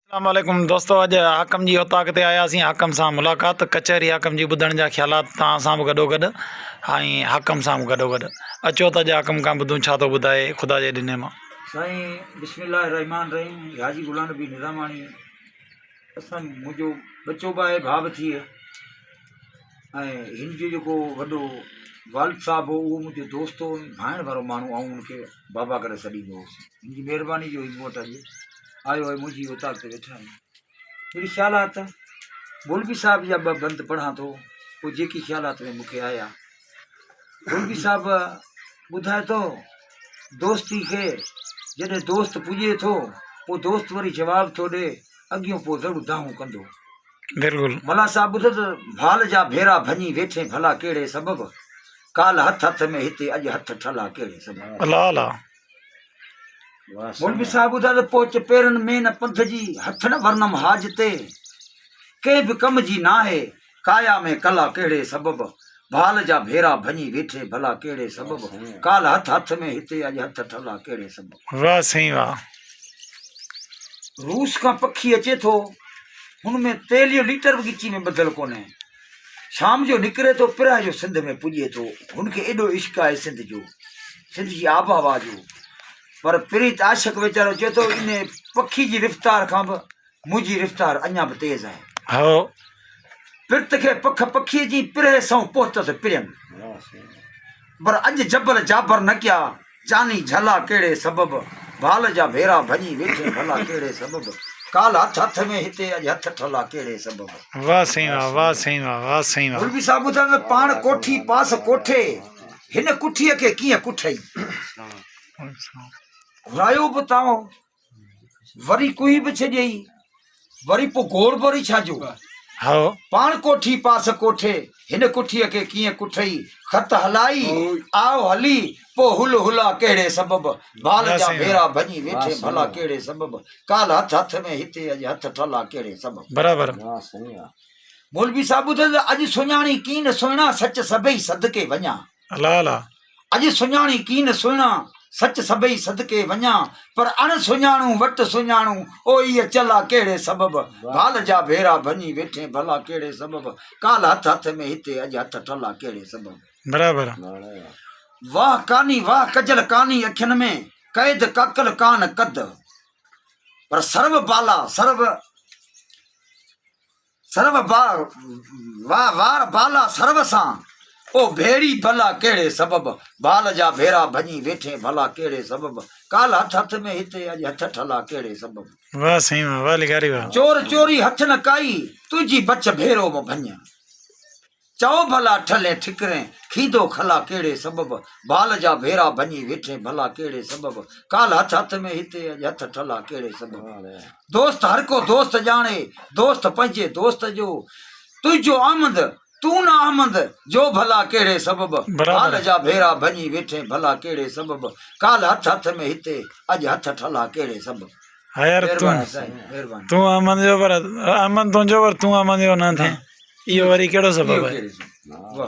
अस्सलामुअलैकुम दोस्तों, अॼु हाकम जी औताक़ ते आयासीं। हाकम सां मुलाक़ात, कचहरी हाकम जी ॿुधण जा ख़्यालात तव्हां सां बि गॾोगॾु ऐं हाकम सां बि गॾोगॾु। अचो त अॼु हाकम खां ॿुधूं छा थो ॿुधाए ख़ुदा जे ॾिने मां। साईं बिस्मिल्लाह रहमान रहीम। हाजी गुलाम नबी निज़ामानी असां मुंहिंजो बचो बि आहे, भाउ बि थिए, ऐं हिन जो जेको वॾो वालिद साहिबु हो उहो मुंहिंजो दोस्त हो, भाइण वारो माण्हू, ऐं हुनखे बाबा करे छॾींदो हुउसि। हिन जी महिरबानी जो मूं वटि अॼु आयो आहे, मुंहिंजी औताक़ ते वेठा आहिनि। अहिड़ी ख़्यालात मौलवी साहिब जा ॿ बंद पढ़ां थो, पोइ जेकी ख़्यालात में मूंखे आया। मौलवी साहिबु ॿुधाए थो दोस्ती खे जॾहिं दोस्त पुॼे थो पोइ दोस्त वरी जवाबु थो ॾे, अॻियों पोइ ज़रूरु दाहूं कंदो। बिल्कुलु मला साहिबु ॿुधो त भाल जा भेरा भञी वेठे भला कहिड़े सबबु, काल हथ हथ में हिते अॼु हथ ठला कहिड़े सबबु। अला अला मौलवी साहिबु ॿुधाए त पोच पेरनि में न पंथ जी हथ न वरनम हाज ते, कंहिं बि कम जी नाहे काया में कला कहिड़े सबबु, भाल जा भेरा भञी वेठे भला कहिड़े सबबु, काल हथ हथ में हिते अॼु हथ ठला कहिड़े सबबु। वाह साईं वाह। रूस खां पखी अचे थो, हुनमें तेल जो लीटर बि गिची में ॿधल कोन्हे, शाम जो निकिरे थो पिराए जो सिंध में पुॼे थो। हुनखे एॾो इश्क आहे सिंध जो, सिंध जी आब हवा जो। पर प्रीत आशिक वीचारो चए थो इन पखी जी रफ़्तार खां बि मुंहिंजी रफ़्तार अञा बि तेज़ आहे। हो पिर्त खे पख पखीअ जी पिरे सां पहुतसि पिरियनि, पर अॼु जबल जाबर न कया जानी झला कहिड़े सबबु, भाल जा भेरा भञी वेठे भला कहिड़े सबबु, काल हथ हथ में हिते अॼु हथ ठला कहिड़े सबबु। वाह साईं वाह, वाह साईं वाह, वाह साईं वाह। मौलवी साहिबु ॿुधाईंदो पाण कोठी पास कोठे हिन कुठीअ खे कीअं कुठई, घुरायो बि तां वरी कुई बि छॾियई, वरी पोइ घोड़ वरी छाजो। हो पाण कोठी पास कोठे हिन कुठीअ खे कीअं कुठई, खत हलाई आओ हली पोइ हुल हुला कहिड़े सबबु, भाल जा भेरा भञी वेठे भला कहिड़े सबबु, काल हथ हथ में हिते अॼु हथ ठला कहिड़े सबबु। बराबरि। मौलवी साहिबु ॿुधाईंदो अॼु सुञाणी कीन सुहिणा सच सभई सदके वञा, अला अला अॼु सुञाणी कीन सुहिणा सच सभई सदके वञा, पर अण सुञाणू वटि सुञाणू ओ इहे चला कहिड़े सबबु, भाल जा भेरा भञी वेठे भला कहिड़े सबबु, काल हथ हथ में हिते अॼु हथ ठला कहिड़े सबबु। बराबरि। वाह कानी वाह कजल कानी अखियुनि में कैद काकल कान कद, पर सर्व बाला सर्व वाह वार बाला सर्व सां ओ भेड़ी भला कहिड़े सबबु, भाल जा भेरा भञी वेठे भला कहिड़े सबबु, काल हथ हथ में हिते अॼु हथ ठला कहिड़े सबबु। वाह साईं वाह, वाह लिखारी वाह। चोर चोरी हथ न काई तुंहिंजी बच भेरो में भञ, चओ भला ठले ठिकरे खीदो खला कहिड़े सबबु, भाल जा भेरा भञी वेठे भला कहिड़े सबबु, काल हथ हथ में हिते अॼु हथ ठला कहिड़े सबबु। दोस्त हर को दोस्त ॼाणे दोस्त पंहिंजे दोस्त जो, तुंहिंजो आमद तू न आमद जो भला कहिड़े सबबु, भाल जा भेरा भञी वेठे भला कहिड़े सबबु, काल हथ हथ में हिते अॼु हथ ठला कहिड़े सबबु। हा यार महिरबानी तूं अमन जो पर अमन तुंहिंजो पर तूं अमन जो न थिए, इहो वरी कहिड़ो सबबु आहे। वाह